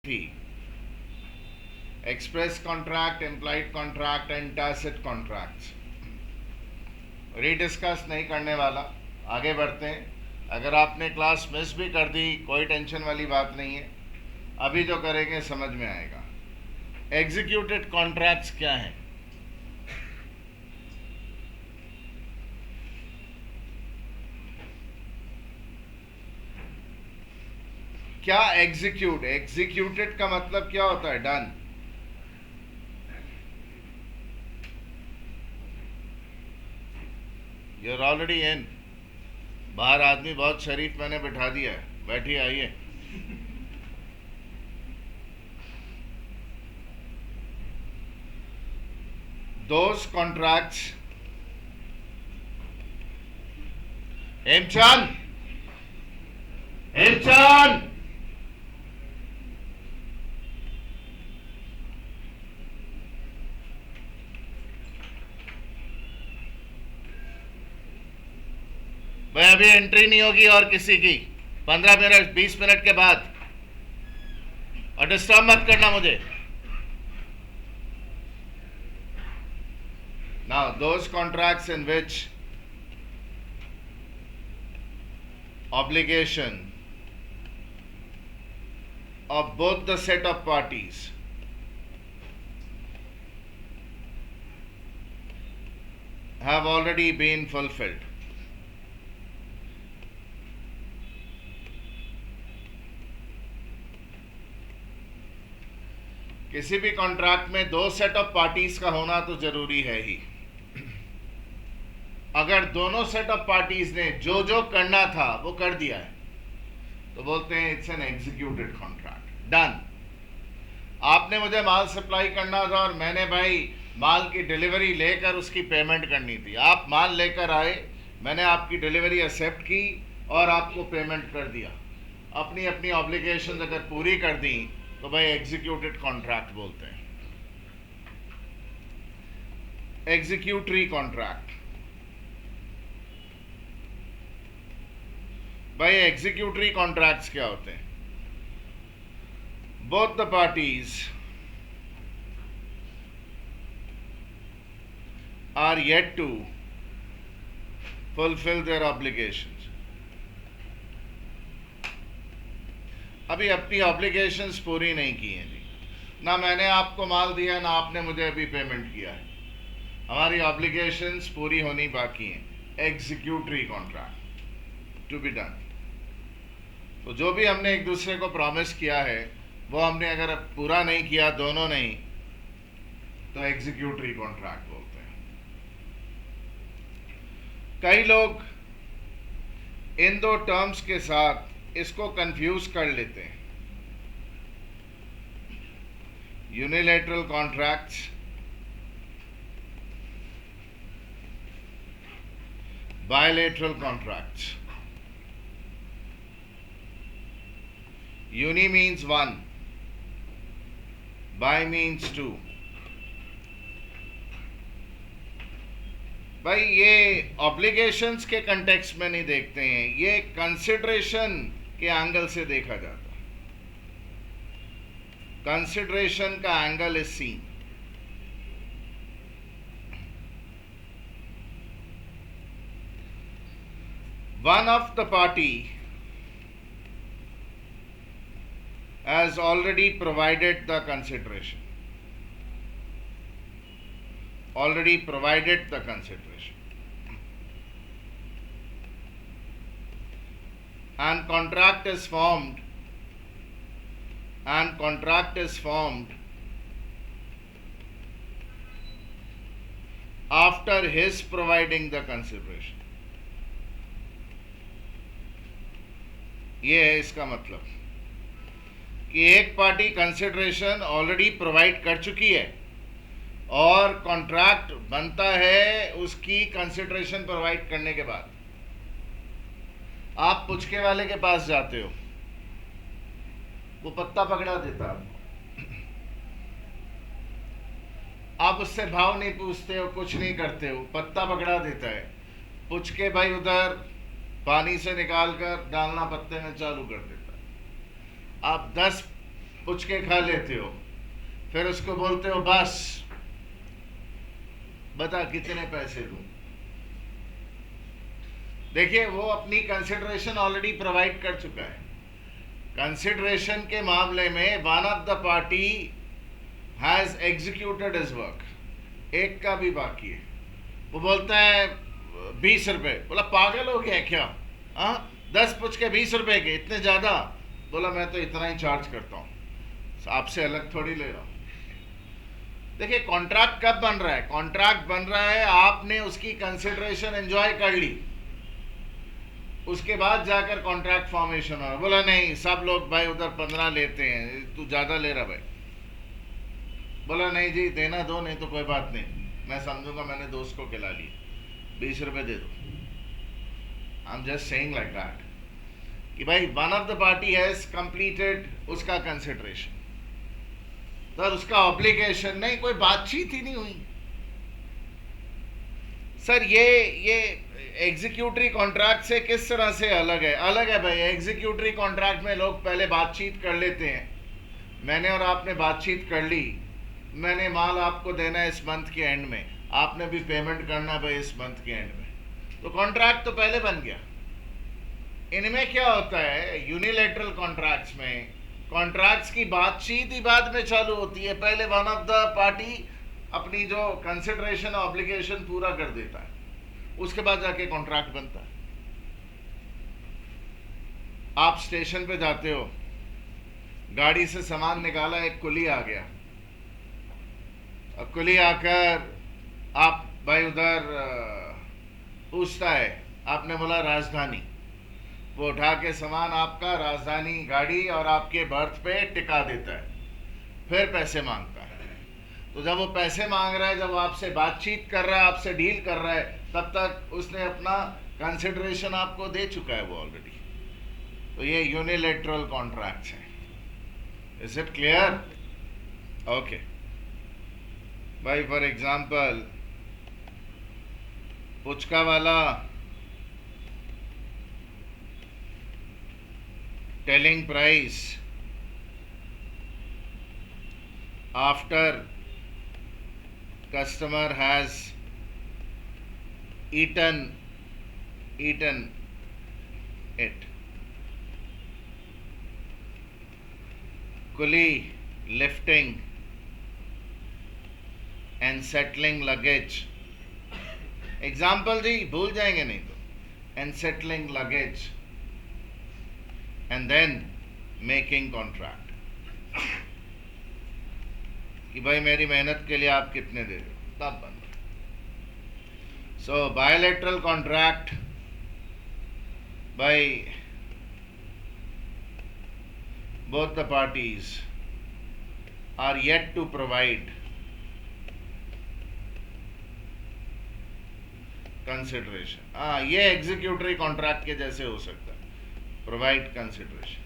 थी express contract, implied contract and tacit contracts. Rediscuss नहीं करने वाला, आगे बढ़ते हैं। अगर आपने क्लास मिस भी कर दी कोई टेंशन वाली बात नहीं है, अभी जो करेंगे समझ में आएगा। एग्जीक्यूटेड कॉन्ट्रैक्ट्स क्या हैं? क्या एग्जीक्यूटेड का मतलब क्या होता है? Done. You are already in. बाहर आदमी बहुत शरीफ मैंने बिठा दिया है, बैठिए, आइए। Those contracts, हेमचंद, हेमचंद, भाई अभी एंट्री नहीं होगी और किसी की 15 मिनट 20 मिनट के बाद, और डिस्टर्ब मत करना मुझे। Now those contracts in which obligation of both the set of parties have already been fulfilled. किसी भी कॉन्ट्रैक्ट में दो सेट ऑफ पार्टीज का होना तो जरूरी है ही। अगर दोनों सेट ऑफ पार्टीज ने जो जो करना था वो कर दिया है तो बोलते हैं it's an executed contract. Done. आपने मुझे माल सप्लाई करना था और मैंने भाई माल की डिलीवरी लेकर उसकी पेमेंट करनी थी। आप माल लेकर आए, मैंने आपकी डिलीवरी एक्सेप्ट की और आपको पेमेंट कर दिया। अपनी अपनी ऑब्लिगेशंस अगर पूरी कर दी तो भाई एग्जीक्यूटेड कॉन्ट्रैक्ट बोलते हैं। एग्जीक्यूटरी कॉन्ट्रैक्ट, भाई एग्जीक्यूटरी कॉन्ट्रैक्ट्स क्या होते हैं? Both the parties are yet to fulfil their obligations. अभी अपनी ऑब्लिगेशंस पूरी नहीं की हैं जी। ना मैंने आपको माल दिया, ना आपने मुझे अभी पेमेंट किया है। हमारी ऑब्लिगेशंस पूरी होनी बाकी हैं। Executory contract to be done. तो जो भी हमने एक दूसरे को प्रॉमिस किया है वो हमने अगर पूरा नहीं किया, दोनों नहीं, तो एग्जीक्यूटरी कॉन्ट्रैक्ट बोलते हैं। कई लोग इन दो टर्म्स के साथ इसको कंफ्यूज कर लेते हैं। Unilateral contracts, bilateral contracts. Uni means one, bi means two। भाई ये ऑब्लिगेशंस के कंटेक्स्ट में नहीं देखते हैं, ये कंसिडरेशन के एंगल से देखा जाता है। कंसिडरेशन का angle is seen. One of the party has already provided the consideration. Already provided the consideration. And contract is formed. And contract is formed after his providing the consideration. ये है इसका मतलब कि एक पार्टी कंसिडरेशन ऑलरेडी प्रोवाइड कर चुकी है और कॉन्ट्रैक्ट बनता है उसकी कंसिडरेशन प्रोवाइड करने के बाद। आप पुचके वाले के पास जाते हो, वो पत्ता पकड़ा देता है, आप उससे भाव नहीं पूछते हो, कुछ नहीं करते हो, पत्ता पकड़ा देता है। पुचके भाई उधर पानी से निकाल कर डालना पत्ते में चालू कर देता है। आप 10 पुचके खा लेते हो, फिर उसको बोलते हो बस बता कितने पैसे दूं। देखिए, वो अपनी कंसिडरेशन ऑलरेडी प्रोवाइड कर चुका है। कंसिडरेशन के मामले में one of the party has executed his work, एक का भी बाकी है। वो बोलता है 20 रुपए। बोला पागल हो गया क्या? 10 पुचके 20 रुपए के, इतने ज्यादा? बोला मैं तो इतना ही चार्ज करता हूं, आपसे अलग थोड़ी ले रहा हूं। देखिए, कॉन्ट्रैक्ट कब बन रहा है? कॉन्ट्रैक्ट बन रहा है आपने उसकी कंसिडरेशन एंजॉय कर ली, उसके बाद जाकर कॉन्ट्रैक्ट फॉर्मेशन हो। बोला नहीं, सब लोग भाई उधर 15 लेते हैं, तू ज्यादा ले रहा भाई। बोला नहीं जी, देना दो, नहीं तो कोई बात नहीं, मैं समझूंगा मैंने दोस्त को खिला ली, 20 रुपए दे दो। I am just saying like that कि भाई one of the party has completed उसका कंसिडरेशन, सर उसका ऑब्लिगेशन नहीं, कोई बातचीत ही नहीं हुई। सर ये एग्जीक्यूटरी कॉन्ट्रैक्ट से किस तरह से अलग है? अलग है भाई। एग्जीक्यूटरी कॉन्ट्रैक्ट में लोग पहले बातचीत कर लेते हैं, मैंने और आपने बातचीत कर ली, मैंने माल आपको देना है इस मंथ के एंड में, आपने भी पेमेंट करना भाई इस मंथ के एंड में, तो कॉन्ट्रैक्ट तो पहले बन गया। इनमें क्या होता है, यूनिलैटरल कॉन्ट्रैक्ट्स में कॉन्ट्रैक्ट्स की बातचीत ही बाद में चालू होती है। पहले वन ऑफ द पार्टी अपनी जो कंसिडरेशन ऑब्लिगेशन पूरा कर देता है, उसके बाद जाके कॉन्ट्रैक्ट बनता है। आप स्टेशन पे जाते हो, गाड़ी से सामान निकाला, एक कुली आ गया, अब कुली आकर आप भाई उधर पूछता है, आपने बोला राजधानी, वो उठा के सामान आपका राजधानी गाड़ी और आपके बर्थ पे टिका देता है, फिर पैसे मांगता है। तो जब वो पैसे मांग रहा है, जब आपसे बातचीत कर रहा है, आपसे डील कर रहा है, तब तक उसने अपना कंसिडरेशन आपको दे चुका है वो ऑलरेडी। तो ये यूनिलैटरल कॉन्ट्रैक्ट्स हैं। Is it clear? ओके भाई, फॉर एग्जाम्पल पुचका वाला telling price after customer has eaten it. Coolie lifting and settling luggage. Example जी भूल जाएंगे नहीं तो, and settling luggage and then making contract कि भाई मेरी मेहनत के लिए आप कितने दे रहे हो, तब बन। So bilateral contract by both the parties are yet to provide consideration. ये एग्जीक्यूटरी कॉन्ट्रैक्ट के जैसे हो सकता है, प्रोवाइड कंसिडरेशन।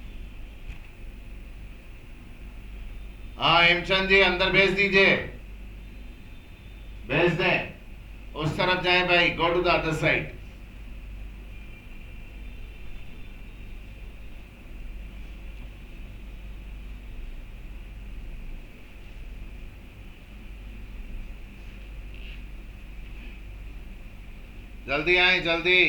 हेमचंद जी अंदर भेज दीजिए, भेज दें, उस तरफ जाएं भाई, go to the other side. जल्दी आए, जल्दी।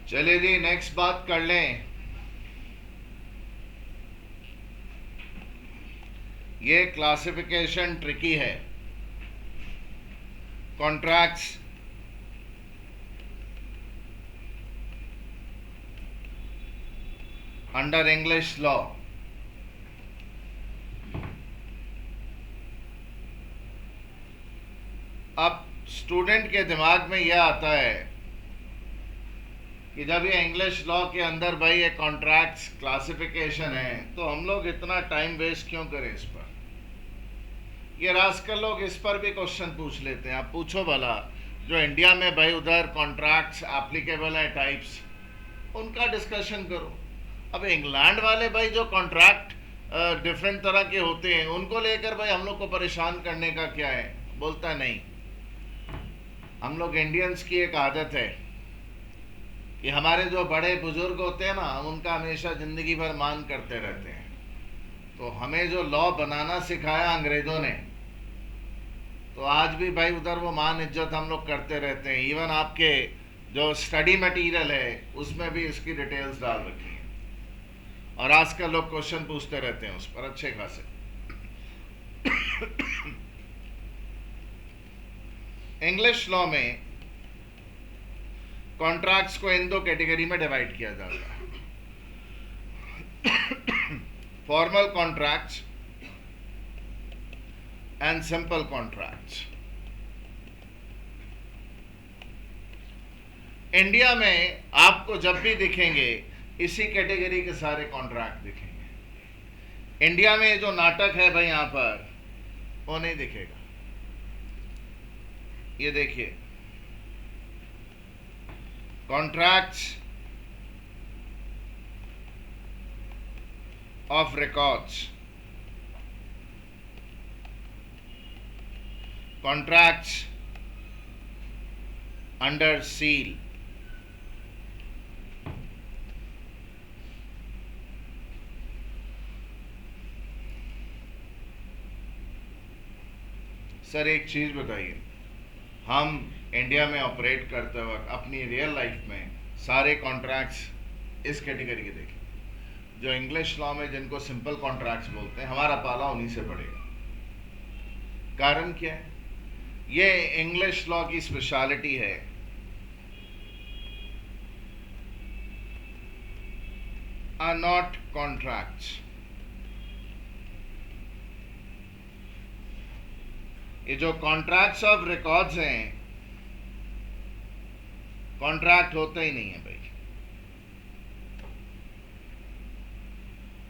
चलिए जी नेक्स्ट बात कर लें। ये क्लासिफिकेशन ट्रिकी है। Contracts under English law. अब स्टूडेंट के दिमाग में यह आता है कि जब ये इंग्लिश लॉ के अंदर भाई ये कॉन्ट्रैक्ट्स क्लासिफिकेशन है, तो हम लोग इतना टाइम वेस्ट क्यों करें इस पर। ये रास्कल लोग इस पर भी क्वेश्चन पूछ लेते हैं। आप पूछो भला, जो इंडिया में भाई उधर कॉन्ट्रैक्ट्स एप्लीकेबल है टाइप्स, उनका डिस्कशन करो। अब इंग्लैंड वाले भाई जो कॉन्ट्रैक्ट डिफरेंट तरह के होते हैं, उनको लेकर भाई हम लोग को परेशान करने का क्या है। बोलता नहीं, हम लोग इंडियंस की एक आदत है कि हमारे जो बड़े बुजुर्ग होते हैं ना, उनका हमेशा ज़िंदगी भर मान करते रहते हैं। तो हमें जो लॉ बनाना सिखाया अंग्रेज़ों ने, तो आज भी भाई उधर वो मान इज्जत हम लोग करते रहते हैं। इवन आपके जो स्टडी मटेरियल है उसमें भी इसकी डिटेल्स डाल रखी हैं, और आजकल लोग क्वेश्चन पूछते रहते हैं उस पर अच्छे खासे। इंग्लिश लॉ में कॉन्ट्रैक्ट्स को इन दो कैटेगरी में डिवाइड किया जाता है, formal contracts and simple contracts. India में आपको जब भी दिखेंगे इसी कैटेगरी के सारे कॉन्ट्रैक्ट दिखेंगे। इंडिया में जो नाटक है भाई यहां पर, वो नहीं दिखेगा। ये देखिए, contracts of records, contracts under seal, sir एक चीज बताइए, हम इंडिया में ऑपरेट करते वक्त अपनी रियल लाइफ में सारे कॉन्ट्रैक्ट्स इस कैटेगरी के देखें। जो इंग्लिश लॉ में जिनको सिंपल कॉन्ट्रैक्ट्स बोलते हैं, हमारा पाला उन्हीं से पड़ेगा। कारण क्या है? ये इंग्लिश लॉ की स्पेशलिटी है। Are not contracts. ये जो कॉन्ट्रैक्ट्स ऑफ रिकॉर्ड्स हैं, कॉन्ट्रैक्ट होते ही नहीं है भाई।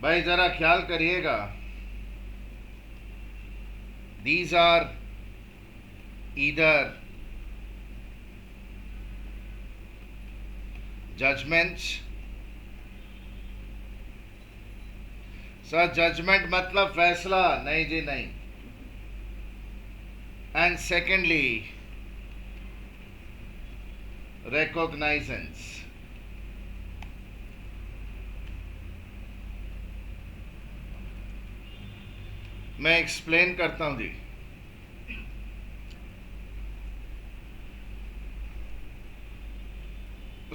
भाई जरा ख्याल करिएगा, these are either judgments. Sir judgment मतलब फैसला? नहीं जी नहीं। And secondly, recognizance. मैं एक्सप्लेन करता हूं जी।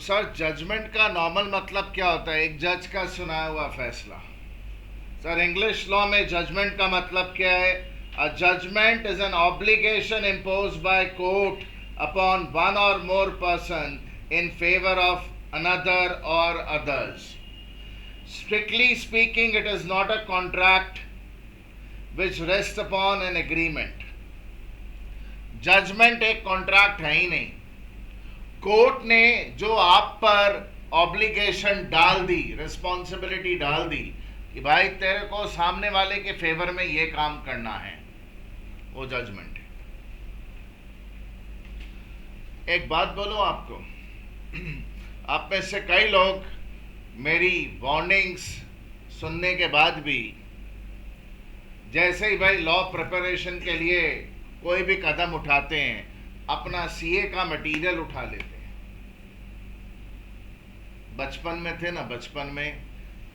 सर जजमेंट का नॉर्मल मतलब क्या होता है? एक जज का सुनाया हुआ फैसला। सर इंग्लिश लॉ में जजमेंट का मतलब क्या है? A judgment is an obligation imposed by court upon one or more person in favor of another or others. Strictly speaking, it is not a contract which rests upon an agreement. Judgment एक contract है ही नहीं। Court ने जो आप पर obligation डाल दी, responsibility डाल दी कि भाई तेरे को सामने वाले के फेवर में ये काम करना है, वो जजमेंट है। एक बात बोलो आपको, आप में से कई लोग मेरी वार्निंग्स सुनने के बाद भी जैसे ही भाई लॉ प्रिपरेशन के लिए कोई भी कदम उठाते हैं, अपना सीए का मटेरियल उठा लेते हैं। बचपन में थे ना, बचपन में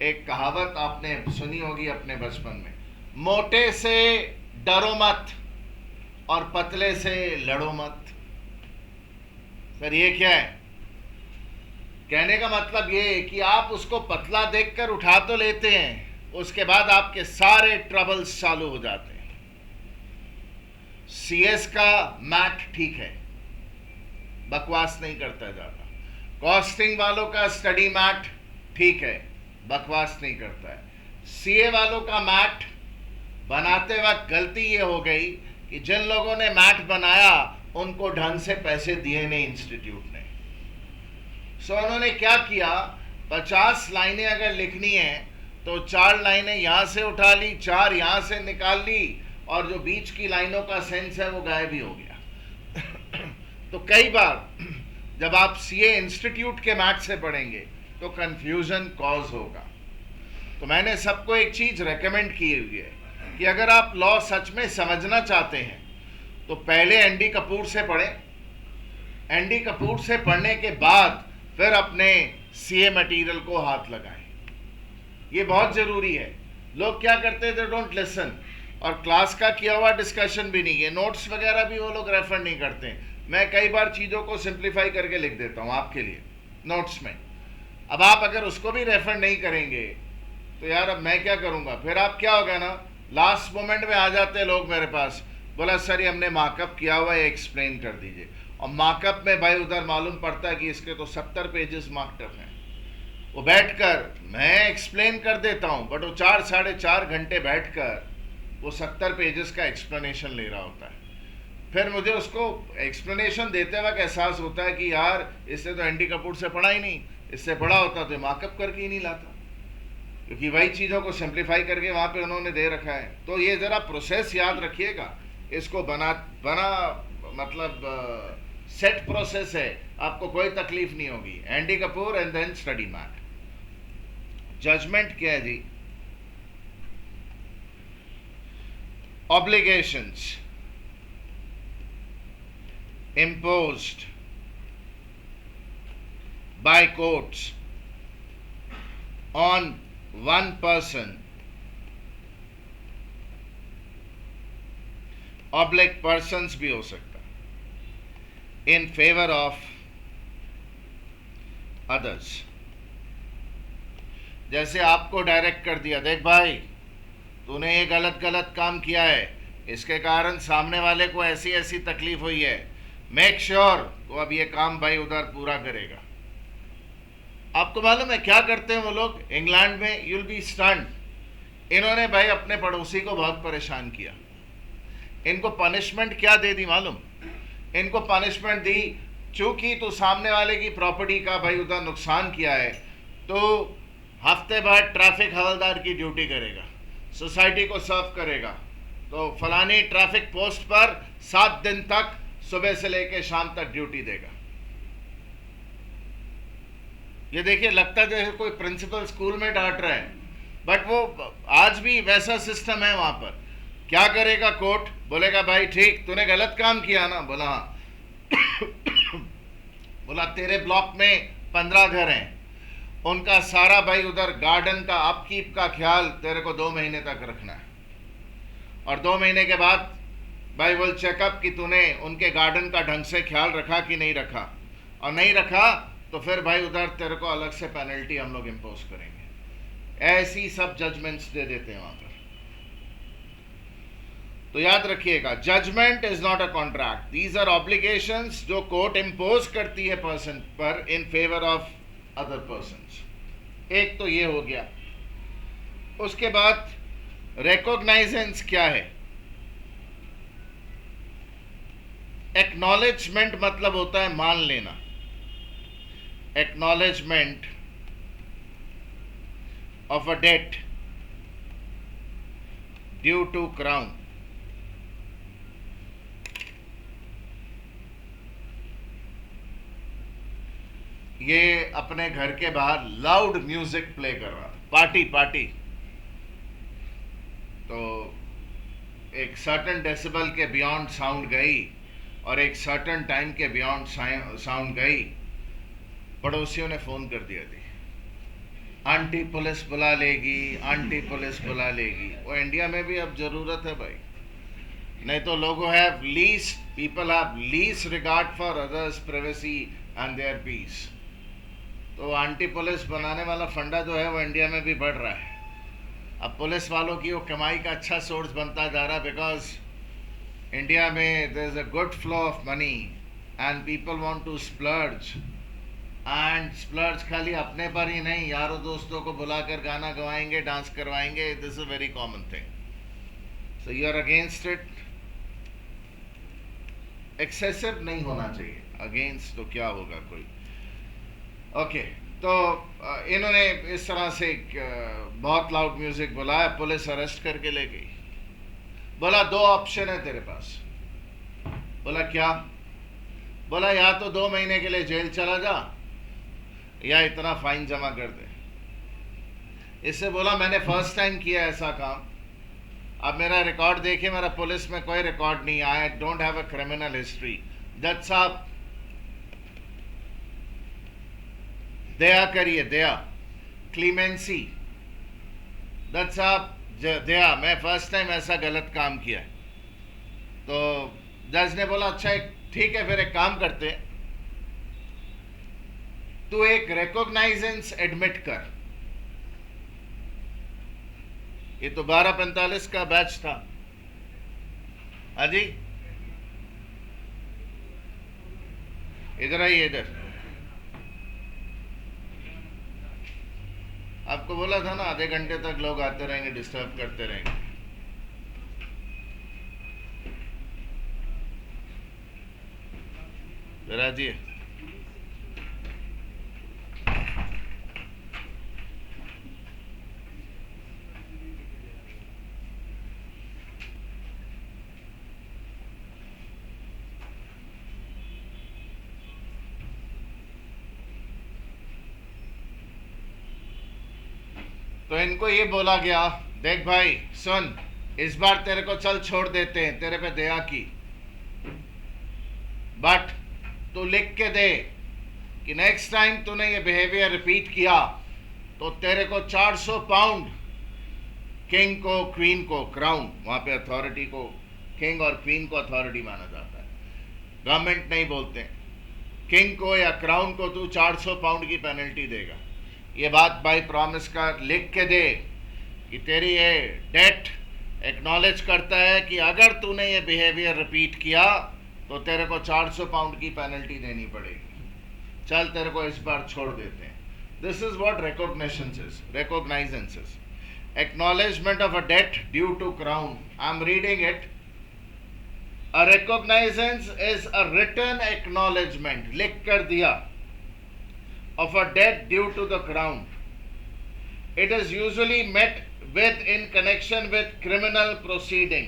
एक कहावत आपने सुनी होगी अपने बचपन में, मोटे से डरो मत और पतले से लड़ो मत। सर ये क्या है? कहने का मतलब ये है कि आप उसको पतला देखकर उठा तो लेते हैं, उसके बाद आपके सारे ट्रबल्स चालू हो जाते हैं। सीएस का मैथ ठीक है, बकवास नहीं करता ज्यादा। कॉस्टिंग वालों का स्टडी मैथ ठीक है, बकवास नहीं करता है। सीए वालों का मैट बनाते वक्त गलती ये हो गई कि जिन लोगों ने मैट बनाया उनको ढंग से पैसे दिए नहीं इंस्टीट्यूट ने। सो उन्होंने क्या किया, 50 लाइनें अगर लिखनी है तो 4 लाइनें यहां से उठा ली, 4 यहां से निकाल ली, और जो बीच की लाइनों का सेंस है वो गायब ही हो गया। तो कई बार जब आप सीए इंस्टीट्यूट के मैट से पढ़ेंगे तो कंफ्यूजन कॉज होगा। तो मैंने सबको एक चीज रेकमेंड की हुई है कि अगर आप लॉ सच में समझना चाहते हैं तो पहले एनडी कपूर से पढ़ें, एनडी कपूर से पढ़ने के बाद फिर अपने सीए मटेरियल को हाथ लगाएं। ये बहुत जरूरी है। लोग क्या करते हैं, दे डोंट लिसन, और क्लास का किया हुआ डिस्कशन भी नहीं है, नोट्स वगैरह भी वो लोग रेफर नहीं करते। मैं कई बार चीज़ों को सिंप्लीफाई करके लिख देता हूँ आपके लिए नोट्स में। अब आप अगर उसको भी रेफर नहीं करेंगे तो यार अब मैं क्या करूँगा। फिर आप क्या होगा ना, लास्ट मोमेंट में आ जाते हैं लोग मेरे पास, बोला सर ये हमने मार्कअप किया हुआ है, एक्सप्लेन कर दीजिए। और मार्कअप में भाई उधर मालूम पड़ता है कि इसके तो 70 पेजेस मार्कअप हैं। वो बैठकर मैं एक्सप्लेन कर देता हूँ, बट वो 4 साढ़े 4 घंटे बैठकर वो 70 पेजेस का एक्सप्लेनेशन ले रहा होता है। फिर मुझे उसको एक्सप्लेनेशन देते वक्त एहसास होता है कि यार इससे तो एनडी कपूर से पढ़ा ही नहीं, इससे पढ़ा होता तो मार्कअप करके ही नहीं लाता, क्योंकि वही चीज़ों को सिंप्लीफाई करके वहाँ पे उन्होंने दे रखा है। तो ये ज़रा प्रोसेस याद रखिएगा, इसको बना मतलब सेट प्रोसेस है, आपको कोई तकलीफ नहीं होगी। ND Kapoor and then study mat. Judgment क्या है जी, obligations imposed by courts on one person oblique persons भी हो सकता है in favor of others। जैसे आपको डायरेक्ट कर दिया, देख भाई तूने ये गलत काम किया है, इसके कारण सामने वाले को ऐसी ऐसी तकलीफ हुई है, मेक श्योर तो अब ये काम भाई उधर पूरा करेगा। आपको मालूम है क्या करते हैं वो लोग इंग्लैंड में, यूल बी स्टन्ड। इन्होंने भाई अपने पड़ोसी को बहुत परेशान किया, इनको पनिशमेंट क्या दे दी मालूम, इनको पनिशमेंट दी, चूंकि तू सामने वाले की प्रॉपर्टी का भाई उधर नुकसान किया है तो हफ्ते बाद ट्रैफिक हवलदार की ड्यूटी करेगा, सोसाइटी को सर्व करेगा, तो फलानी ट्रैफिक पोस्ट पर 7 दिन तक सुबह से लेकर शाम तक ड्यूटी देगा। ये देखिए लगता जैसे कोई प्रिंसिपल स्कूल में डांट रहा है, बट वो आज भी वैसा सिस्टम है वहां पर। क्या करेगा कोर्ट, बोलेगा भाई ठीक तूने गलत काम किया ना, बोला हाँ बोला तेरे ब्लॉक में 15 घर हैं, उनका सारा भाई उधर गार्डन का अपकीप का ख्याल तेरे को 2 महीने तक रखना है, और 2 महीने के बाद भाई विल चेकअप कि तूने उनके गार्डन का ढंग से ख्याल रखा कि नहीं रखा, और नहीं रखा तो फिर भाई उधर तेरे को अलग से पेनल्टी हम लोग इम्पोज करेंगे। ऐसी सब जजमेंट्स दे देते हैं वहां पर। तो याद रखिएगा, judgment is not a contract, these are obligations जो कोर्ट इम्पोज करती है पर्सन पर in favour of other persons. एक तो ये हो गया। उसके बाद रिकॉग्नाइजेंस क्या है, एक्नॉलेजमेंट मतलब होता है मान लेना, acknowledgement of a debt due to crown. ये अपने घर के बाहर लाउड म्यूजिक प्ले कर रहा था, पार्टी, तो एक सर्टन डेसिबल के बियॉन्ड साउंड गई और एक सर्टन टाइम के बियॉन्ड साउंड गई, पड़ोसियों ने फोन कर दिया थी, आंटी पुलिस बुला लेगी, आंटी पुलिस बुला लेगी। वो इंडिया में भी अब जरूरत है भाई, नहीं तो लोगों have least, people have least regard for others privacy and their peace. तो आंटी पुलिस बनाने वाला फंडा जो है वो इंडिया में भी बढ़ रहा है। अब पुलिस वालों की वो कमाई का अच्छा सोर्स बनता जा रहा है, बिकॉज इंडिया में there is a good flow of money and people want to splurge and splurge खाली अपने पर ही नहीं, यारों दोस्तों को बुलाकर गाना गवाएंगे, डांस करवाएंगे. This is a very common thing. So you are against it. Excessive नहीं होना चाहिए. अगेंस्ट तो क्या होगा कोई. ओके. तो इन्होंने इस तरह से बहुत लाउड म्यूजिक बुलाया, पुलिस अरेस्ट करके ले गई. बोला 2 ऑप्शन है तेरे पास. बोला क्या? बोला या तो 2 महीने के लिए जेल चला जा या इतना फाइन जमा कर दे. इससे बोला मैंने फर्स्ट टाइम किया ऐसा काम. अब मेरा रिकॉर्ड देखिए, मेरा पुलिस में कोई रिकॉर्ड नहीं आया. Don't have a criminal history. जज साहब दया करिए, दया, क्लीमेंसी. जज साहब दया, मैं फर्स्ट टाइम ऐसा गलत काम किया. तो जज ने बोला अच्छा ठीक है, फिर एक काम करते हैं, तू एक रिकॉग्नाइजेंस एडमिट कर. ये तो 12:45 का बैच था. हाँ जी, इधर आइए, इधर. आपको बोला था ना आधे घंटे तक लोग आते रहेंगे, डिस्टर्ब करते रहेंगे. जरा जी. तो इनको ये बोला गया, देख भाई सुन, इस बार तेरे को चल छोड़ देते हैं, तेरे पे दया की, बट तू लिख के दे कि नेक्स्ट टाइम तूने ये बिहेवियर रिपीट किया तो तेरे को 400 पाउंड, किंग को, क्वीन को, क्राउन, वहां पे अथॉरिटी को, किंग और क्वीन को अथॉरिटी माना जाता है, गवर्नमेंट नहीं बोलते. किंग को या क्राउन को तू 400 पाउंड की पेनल्टी देगा. ये बात बाई प्रॉमिस का लिख के दे कि तेरी ये डेट एक्नॉलेज करता है कि अगर तूने ये बिहेवियर रिपीट किया तो तेरे को 400 पाउंड की पेनल्टी देनी पड़ेगी. चल तेरे को इस बार छोड़ देते हैं. This is what recognizance is. Acknowledgement of a debt due to crown. I am reading it. A recognizance is a written acknowledgement, लिख कर दिया, of a debt due to the crown. It is usually met with in connection with criminal proceeding.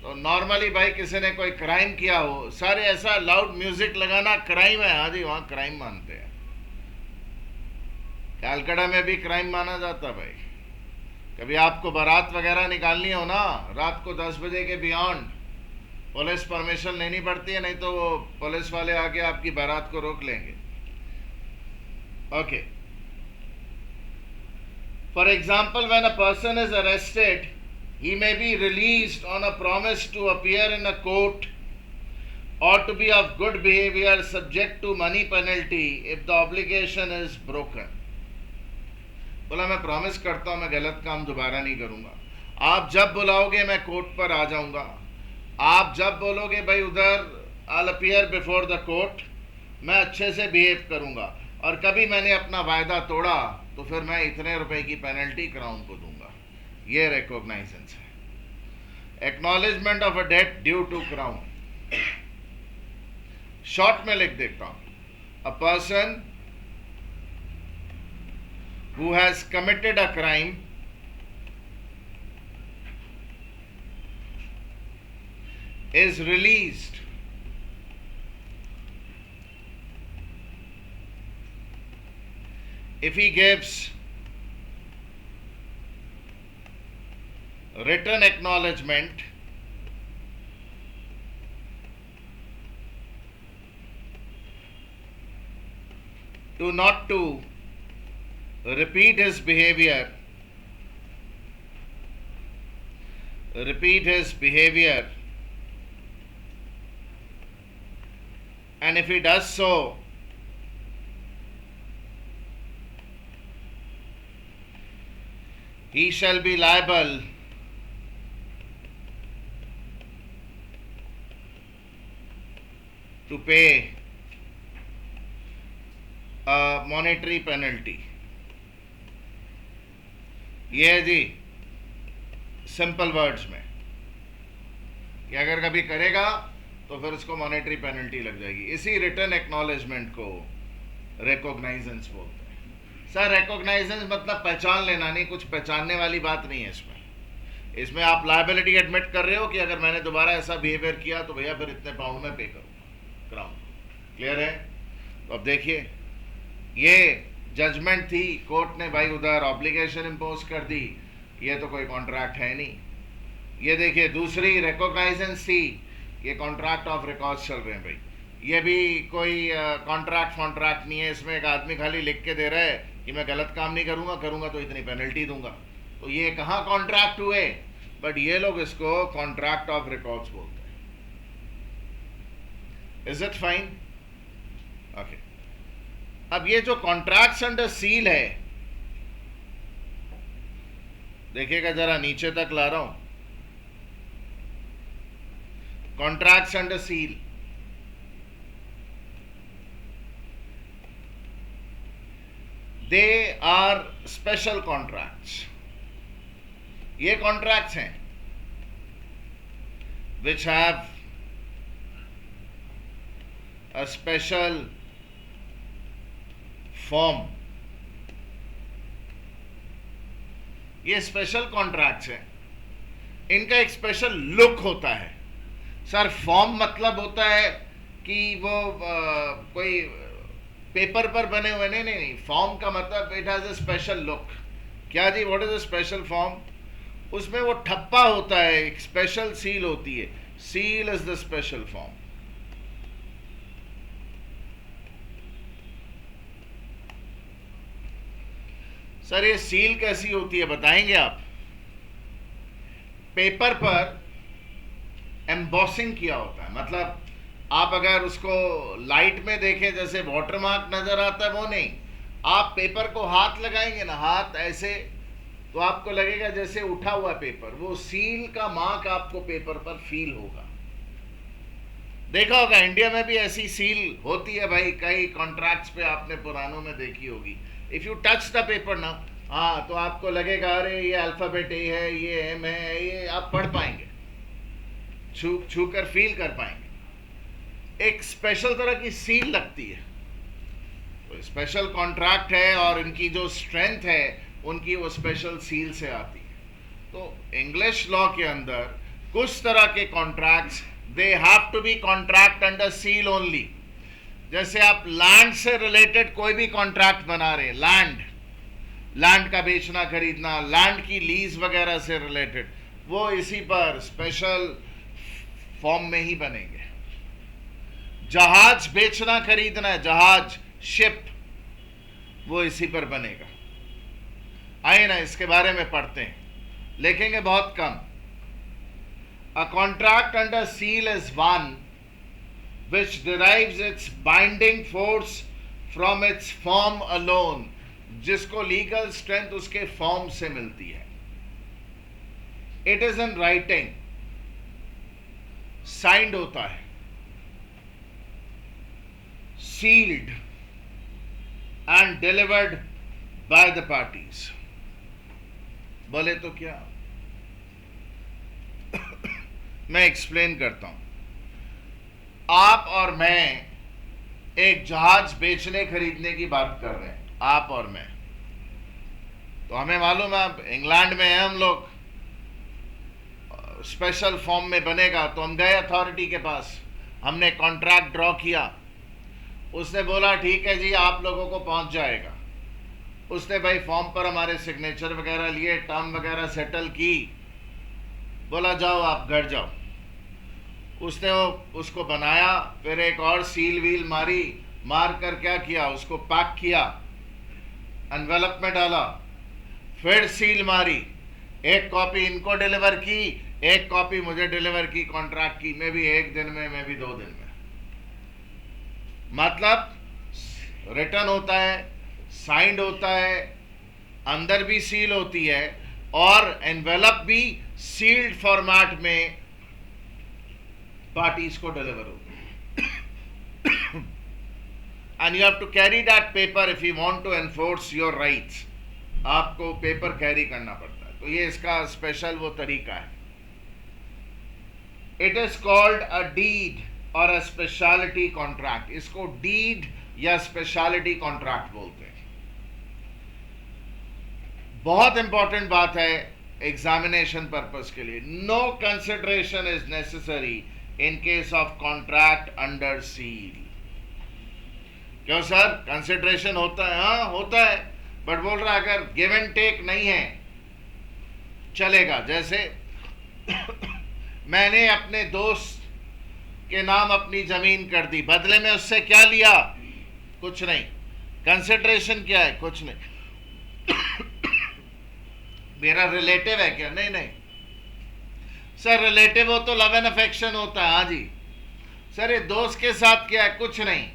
तो normally भाई किसी ने कोई crime किया हो, सारे ऐसा लाउड म्यूजिक लगाना क्राइम है. हाँ जी, वहां क्राइम मानते हैं. कैलकाटा में भी क्राइम माना जाता भाई. कभी आपको बारात वगैरह निकालनी हो ना, रात को 10 बजे के बियॉन्ड, पुलिस परमिशन लेनी पड़ती है, नहीं तो वो पुलिस वाले आके आपकी बारात को रोक लेंगे. Okay. For example, when a person is arrested, he may be released on a promise to appear in a court or to be of good behavior subject to money penalty if the obligation is broken. बोला मैं promise करता हूं मैं गलत काम दोबारा नहीं करूंगा. आप जब बुलाओगे मैं कोर्ट पर आ जाऊंगा. आप जब बोलोगे भाई उधर I'll appear before the court, मैं अच्छे से बिहेव करूंगा. और कभी मैंने अपना वायदा तोड़ा तो फिर मैं इतने रुपए की पेनल्टी क्राउन को दूंगा. ये रिकॉग्नाइजेंस है. Acknowledgement of a debt due to crown. Short में लिख देता हूं. A person who has committed a crime is released if he gives written acknowledgement to not to repeat his behavior, and if he does so, he shall be liable to pay monetary penalty, ये है जी simple words में कि अगर कभी करेगा तो फिर उसको मॉनेटरी पेनल्टी लग जाएगी। इसी रिटर्न एक्नॉलेजमेंट को रिकॉग्नाइजेंस बोलते हैं। सर रिकॉग्नाइजेंस मतलब पहचान लेना, नहीं, कुछ पहचानने वाली बात नहीं है इसमें आप लायबिलिटी एडमिट कर रहे हो कि अगर मैंने दोबारा ऐसा बिहेवियर किया तो भैया फिर इतने पाउंड में पे करूंगा, क्राउन। क्लियर है? तो अब देखिए, ये जजमेंट थी, कोर्ट ने भाई उधर ऑब्लिगेशन इम्पोज कर दी, ये तो कोई कॉन्ट्रैक्ट है नहीं। ये देखिए दूसरी रिकॉग्नाइजेंस थी, ये कॉन्ट्रैक्ट ऑफ रिकॉर्ड्स चल रहे हैं भाई, ये भी कोई कॉन्ट्रैक्ट नहीं है। इसमें एक आदमी खाली लिख के दे रहा है कि मैं गलत काम नहीं करूंगा तो इतनी पेनल्टी दूंगा, तो ये कहाँ कॉन्ट्रैक्ट हुए? बट ये लोग इसको कॉन्ट्रैक्ट ऑफ रिकॉर्ड्स बोलते हैं। Is it fine? ओके। अब ये जो कॉन्ट्रैक्ट्स अंडर सील है, देखिएगा जरा, नीचे तक ला रहा हूं, contracts under seal, they are special contracts. ये कॉन्ट्रैक्ट्स हैं which have a special form. ये स्पेशल कॉन्ट्रैक्ट्स हैं, इनका एक स्पेशल लुक होता है। सर फॉर्म मतलब होता है कि वो कोई पेपर पर बने हुए, नहीं, फॉर्म का मतलब it has a special look. क्या जी, what is a special form? उसमें वो ठप्पा होता है, एक स्पेशल सील होती है, seal is the special form. Sir ये सील कैसी होती है बताएंगे आप? पेपर पर एम्बॉसिंग किया होता है, मतलब आप अगर उसको लाइट में देखें जैसे वाटरमार्क नजर आता है, वो नहीं, आप पेपर को हाथ लगाएंगे ना, हाथ ऐसे, तो आपको लगेगा जैसे उठा हुआ पेपर, वो सील का मार्क आपको पेपर पर फील होगा। देखा होगा इंडिया में भी ऐसी सील होती है भाई, कई कॉन्ट्रैक्ट्स पे आपने पुरानों में देखी होगी। If you touch the paper ना, हाँ, तो आपको लगेगा अरे ये अल्फाबेट ए है, ये एम है, ये आप पढ़ पाएंगे, छू कर फील कर पाएंगे। एक स्पेशल तरह की सील लगती है, तो स्पेशल कॉन्ट्रैक्ट है और इनकी जो स्ट्रेंथ है उनकी वो स्पेशल सील से आती है। तो इंग्लिश लॉ के अंदर कुछ तरह के contracts, they have to be contract under seal only. जैसे आप लैंड से रिलेटेड कोई भी कॉन्ट्रैक्ट बना रहे हैं, लैंड का बेचना खरीदना, लैंड की लीज वगैरह से रिलेटेड, वो इसी पर स्पेशल फॉर्म में ही बनेंगे। जहाज बेचना खरीदना है, जहाज, शिप, वो इसी पर बनेगा। आइए ना इसके बारे में पढ़ते हैं, लिखेंगे बहुत कम। A contract under seal is one which derives its binding force from its form alone, जिसको लीगल स्ट्रेंथ उसके फॉर्म से मिलती है। It is in writing, signed होता है, sealed and delivered by the parties. बोले तो क्या? मैं एक्सप्लेन करता हूं। आप और मैं एक जहाज बेचने खरीदने की बात कर रहे हैं, आप और मैं, तो हमें मालूम है अब इंग्लैंड में है हम लोग, स्पेशल फॉर्म में बनेगा, तो हम गए अथॉरिटी के पास, हमने कॉन्ट्रैक्ट ड्रॉ किया, उसने बोला ठीक है जी आप लोगों को पहुंच जाएगा। उसने भाई फॉर्म पर हमारे सिग्नेचर वगैरह लिए, टर्म वगैरह सेटल की, बोला जाओ आप घर जाओ। उसने उसको बनाया, फिर एक और सील वील मार कर क्या किया, उसको पैक किया, एनवेलप में डाला, फिर सील मारी, एक कॉपी इनको डिलीवर की, एक कॉपी मुझे डिलीवर की कॉन्ट्रैक्ट की, मैं भी एक दिन में, मैं भी 2 दिन में। मतलब रिटर्न होता है, साइंड होता है, अंदर भी सील होती है और एनवेलप भी सील्ड फॉर्मेट में पार्टीज को डिलीवर होती है। and you have to carry that paper if you want to enforce your rights. आपको पेपर कैरी करना पड़ता है, तो ये इसका स्पेशल वो तरीका है. It is called a deed or a specialty contract. इसको deed या specialty contract बोलते हैं. बहुत इंपॉर्टेंट बात है एग्जामिनेशन पर्पस के लिए. No consideration is necessary in case of contract under seal. क्यों सर, कंसिडरेशन होता है? हाँ होता है, बट बोल रहा है अगर गिव एंड टेक नहीं है चलेगा. जैसे मैंने अपने दोस्त के नाम अपनी जमीन कर दी, बदले में उससे क्या लिया? कुछ नहीं. कंसिडरेशन क्या है? कुछ नहीं. मेरा रिलेटिव है क्या? नहीं नहीं सर, रिलेटिव हो तो लव एंड अफेक्शन होता है. हाँ जी सर, ये दोस्त के साथ क्या है? कुछ नहीं.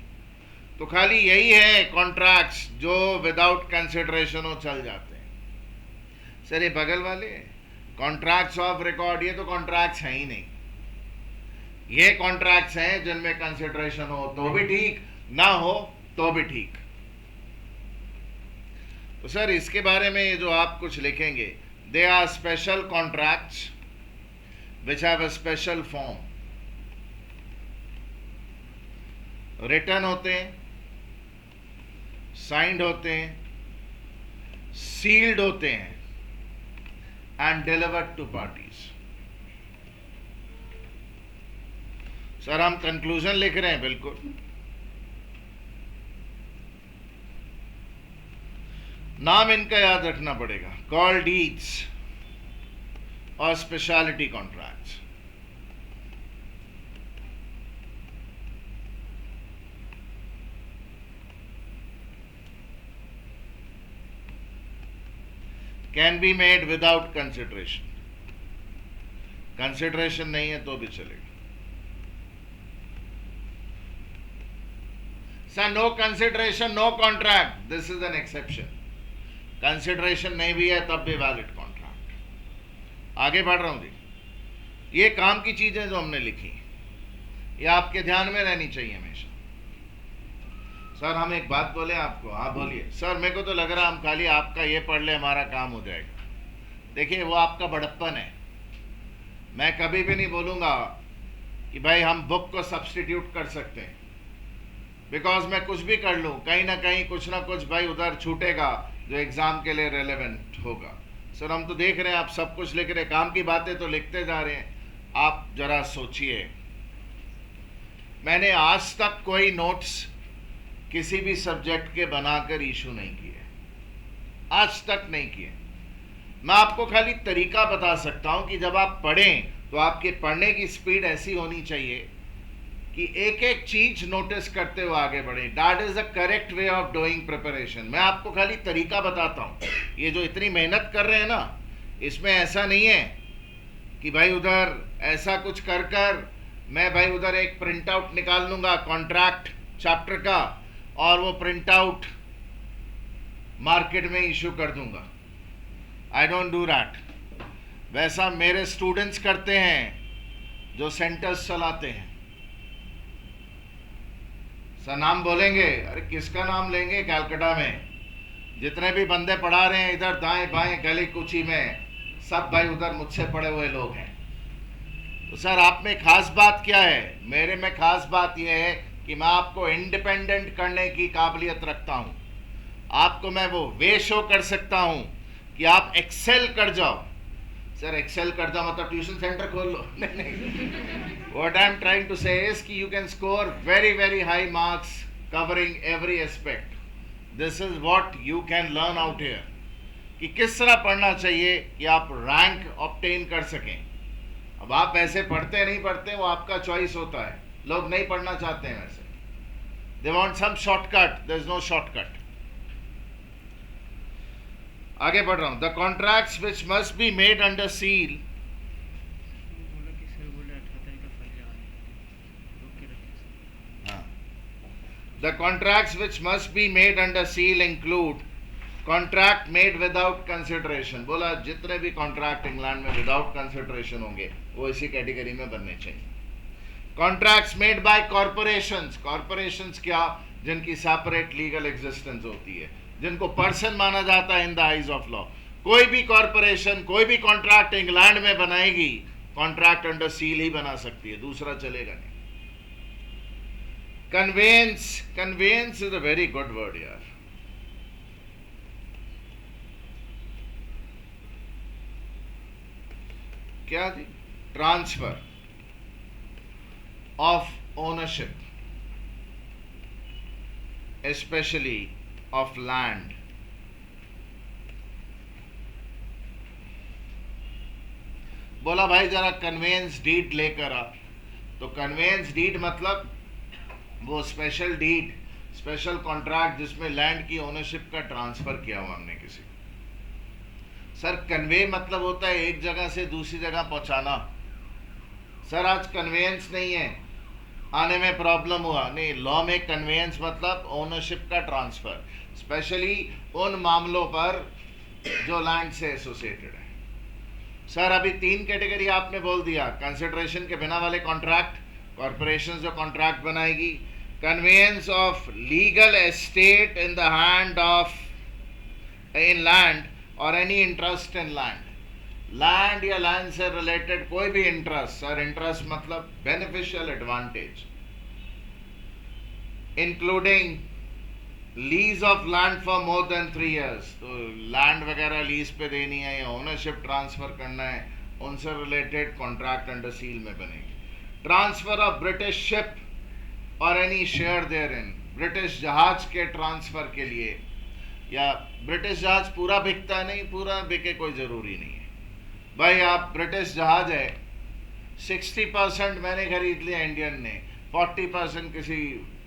तो खाली यही है कॉन्ट्रैक्ट्स जो विदाउट कंसिडरेशन हो चल जाते हैं. सर ये बगल वाले कॉन्ट्रैक्ट्स ऑफ रिकॉर्ड, ये तो कॉन्ट्रैक्ट्स हैं ही नहीं. ये कॉन्ट्रैक्ट्स हैं जिनमें कंसिडरेशन हो तो भी ठीक, ना हो तो भी ठीक. तो सर इसके बारे में ये जो आप कुछ लिखेंगे, they are special contracts which have a special form. Written होते हैं, साइंड होते हैं, सील्ड होते हैं and delivered to parties. Sir हम कंक्लूजन लिख रहे हैं. बिल्कुल. नाम इनका याद रखना पड़ेगा, कॉल डीड्स और speciality contracts. Can be made without consideration. Consideration नहीं है तो भी चलेगा. Sir no consideration no contract, this is an exception. Consideration नहीं भी है तब भी वैलिड कॉन्ट्रैक्ट. आगे बढ़ रहा हूं जी. ये काम की चीजें जो हमने लिखी, ये आपके ध्यान में रहनी चाहिए हमेशा. सर हम एक बात बोले आपको. हाँ बोलिए. सर मेरे को तो लग रहा हम खाली आपका ये पढ़ ले हमारा काम हो जाएगा. देखिए वो आपका बड़प्पन है. मैं कभी भी नहीं बोलूंगा कि भाई हम बुक को सब्स्टिट्यूट कर सकते हैं, बिकॉज मैं कुछ भी कर लूं कहीं ना कहीं कुछ ना कुछ भाई उधर छूटेगा जो एग्जाम के लिए रेलेवेंट होगा. सर हम तो देख रहे हैं आप सब कुछ लिख रहे हैं, काम की बातें तो लिखते जा रहे हैं. आप जरा सोचिए, मैंने आज तक कोई नोट्स किसी भी सब्जेक्ट के बनाकर इशू नहीं किए, आज तक नहीं किए. मैं आपको खाली तरीका बता सकता हूं कि जब आप पढ़ें तो आपके पढ़ने की स्पीड ऐसी होनी चाहिए कि एक एक चीज नोटिस करते हुए आगे बढ़े. That is a correct way of doing preparation. मैं आपको खाली तरीका बताता हूं. ये जो इतनी मेहनत कर रहे हैं ना, इसमें ऐसा नहीं है कि भाई उधर ऐसा कुछ कर कर मैं भाई उधर एक प्रिंट आउट निकाल लूंगा कॉन्ट्रैक्ट चैप्टर का और वो प्रिंट आउट मार्केट में इशू कर दूंगा. I don't do that. वैसा मेरे स्टूडेंट्स करते हैं जो सेंटर्स चलाते हैं. सर नाम बोलेंगे? अरे किसका नाम लेंगे? कलकत्ता में जितने भी बंदे पढ़ा रहे हैं इधर दाएं बाएं गली कुची में, सब भाई उधर मुझसे पढ़े हुए लोग हैं. तो सर आप में खास बात क्या है? मेरे में खास बात यह है कि मैं आपको इंडिपेंडेंट करने की काबिलियत रखता हूं. आपको मैं वो वे शो कर सकता हूं कि आप एक्सेल कर जाओ. सर एक्सेल कर जाओ मतलब ट्यूशन सेंटर खोल लो? नहीं. What I am trying to say is कि you can score very very high marks covering every aspect. This is what you can learn out here. कि किस तरह पढ़ना चाहिए कि आप रैंक ऑब्टेन कर सकें. अब आप ऐसे पढ़ते नहीं पढ़ते वो आपका चॉइस होता है. लोग नहीं पढ़ना चाहते हैं वैसे. They want some shortcut. There is no shortcut. आगे बढ़ रहा हूं. The contracts which must be made under seal. The contracts which must be made under seal include contract made without consideration. बोला जितने भी कॉन्ट्रैक्ट इंग्लैंड में without consideration होंगे वो इसी कैटेगरी में बनने चाहिए. Contracts made by corporations. Corporations क्या? जिनकी सेपरेट लीगल एग्जिस्टेंस होती है, जिनको पर्सन माना जाता है in the eyes of law. कोई भी कॉरपोरेशन कोई भी कॉन्ट्रैक्ट इंग्लैंड में बनाएगी, कॉन्ट्रैक्ट अंडर सील ही बना सकती है, दूसरा चलेगा नहीं। Conveyance is a very good word यार। क्या जी? Transfer of ownership, especially of land। बोला भाई जरा कन्वेंस डीड लेकर आ, तो कन्वेंस डीड मतलब वो स्पेशल डीड, स्पेशल कॉन्ट्रैक्ट जिसमें लैंड की ओनरशिप का ट्रांसफर किया हुआ हमने किसी को। सर कन्वे मतलब होता है एक जगह से दूसरी जगह पहुंचाना। सर आज कन्वेंस नहीं है, आने में प्रॉब्लम हुआ नहीं। लॉ में कन्वेंस मतलब ओनरशिप का ट्रांसफर, स्पेशली उन मामलों पर जो लैंड से एसोसिएटेड है। सर अभी 3 कैटेगरी आपने बोल दिया। कंसिडरेशन के बिना वाले कॉन्ट्रैक्ट, कॉर्पोरेशन जो कॉन्ट्रैक्ट बनाएगी, conveyance of legal estate in the hand of in land or any interest in land. Land या लैंड से रिलेटेड कोई भी इंटरेस्ट। सर इंटरेस्ट मतलब beneficial advantage, including lease of land for more than 3 years। तो land वगैरह lease पे देनी है या ओनरशिप ट्रांसफर करना है, उनसे रिलेटेड कॉन्ट्रैक्ट अंडर सील में बनेगी। ट्रांसफर ऑफ ब्रिटिश शिप और any share therein. British जहाज के ट्रांसफर के लिए, या ब्रिटिश जहाज पूरा बिकता नहीं, पूरा बिके कोई जरूरी नहीं है भाई। आप ब्रिटिश जहाज है, 60% मैंने खरीद लिया इंडियन ने, 40% किसी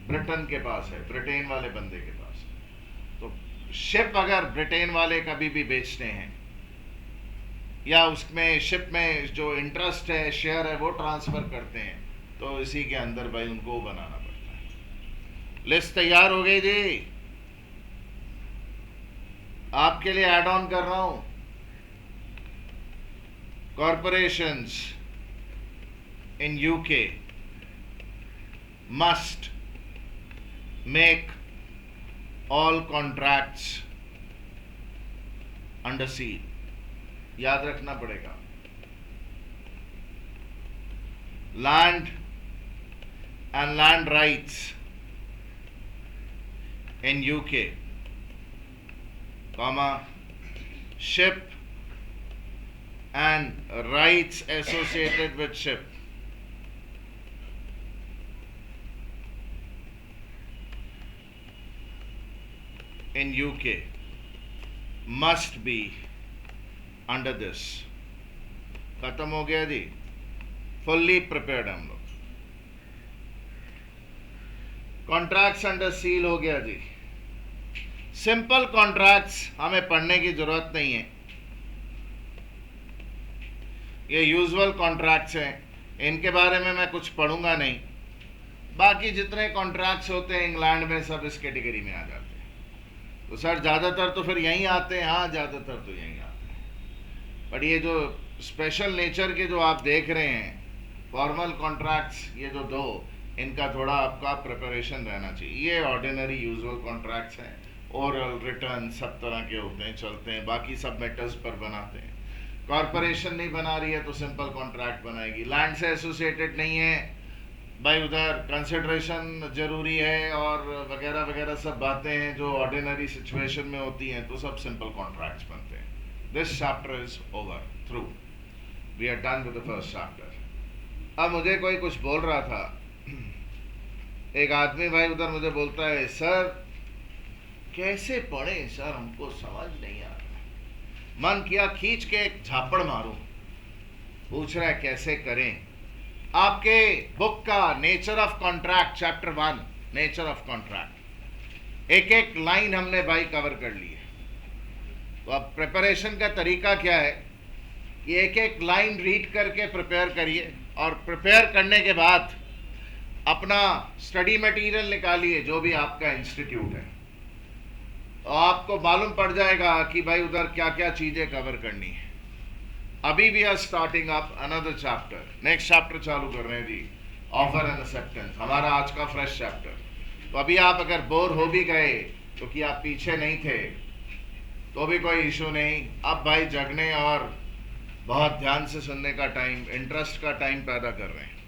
ब्रिटेन के पास है, ब्रिटेन वाले बंदे के पास। तो शिप अगर ब्रिटेन वाले कभी भी बेचते हैं या उसमें शिप में जो इंटरेस्ट है, शेयर है, वो ट्रांसफर करते हैं, तो इसी के अंदर भाई उनको बनाना पड़ता है। लिस्ट तैयार हो गई जी, आपके लिए ऐड ऑन कर रहा हूं। Corporations in UK must make all contracts under seal। याद रखना पड़ेगा। Land and land rights in UK, ship and rights associated with ship, in UK must be under this। खत्म हो गया जी, फुल्ली प्रिपेयर्ड हम लोग। कॉन्ट्रैक्ट्स अंडर सील हो गया जी। सिंपल कॉन्ट्रैक्ट्स हमें पढ़ने की जरूरत नहीं है, ये यूजुअल कॉन्ट्रैक्ट्स हैं, इनके बारे में मैं कुछ पढ़ूंगा नहीं। बाकी जितने कॉन्ट्रैक्ट्स होते हैं इंग्लैंड में सब इस कैटेगरी में आ जाते हैं। तो सर ज़्यादातर तो फिर यहीं आते हैं। हाँ ज़्यादातर तो यहीं आते हैं, पर ये जो स्पेशल नेचर के जो आप देख रहे हैं फॉर्मल कॉन्ट्रैक्ट्स, ये जो दो, इनका थोड़ा आपका प्रिपरेशन रहना चाहिए। ये ऑर्डिनरी यूजुअल कॉन्ट्रैक्ट्स हैं, ओरल रिटर्न सब तरह के होते हैं, चलते हैं, बाकी सब मैटर्स पर बनाते हैं। कॉरपोरेशन नहीं बना रही है तो सिंपल कॉन्ट्रैक्ट बनाएगी। लैंड से एसोसिएटेड नहीं है भाई, उधर कंसिडरेशन जरूरी है और वगैरह वगैरह सब बातें हैं जो ऑर्डिनरी सिचुएशन में होती हैं, तो सब सिंपल कॉन्ट्रैक्ट्स बनते हैं। This chapter is over, through, we are done with the first chapter. अब मुझे कोई कुछ बोल रहा था, एक आदमी भाई उधर मुझे बोलता है, सर कैसे पढ़े सर, हमको समझ नहीं आ रहा। मन किया खींच के एक झापड़ मारूं। पूछ रहा है कैसे करें। आपके बुक का nature of contract, chapter 1 nature of contract, एक एक लाइन हमने भाई कवर कर ली है। तो अब प्रिपरेशन का तरीका क्या है, ये एक एक लाइन रीड करके प्रिपेयर करिए, और प्रिपेयर करने के बाद अपना स्टडी मटेरियल निकालिए जो भी आपका इंस्टीट्यूट है, तो आपको मालूम पड़ जाएगा कि भाई उधर क्या क्या चीजें कवर करनी है। अभी we are starting up another chapter, next chapter चालू कर रहे हैं जी, ऑफर एंड एक्सेप्टेंस, हमारा आज का फ्रेश चैप्टर। तो अभी आप अगर बोर हो भी गए क्योंकि आप पीछे नहीं थे तो भी कोई इशू नहीं। अब भाई जगने और बहुत ध्यान से सुनने का टाइम, इंटरेस्ट का टाइम पैदा कर रहे हैं।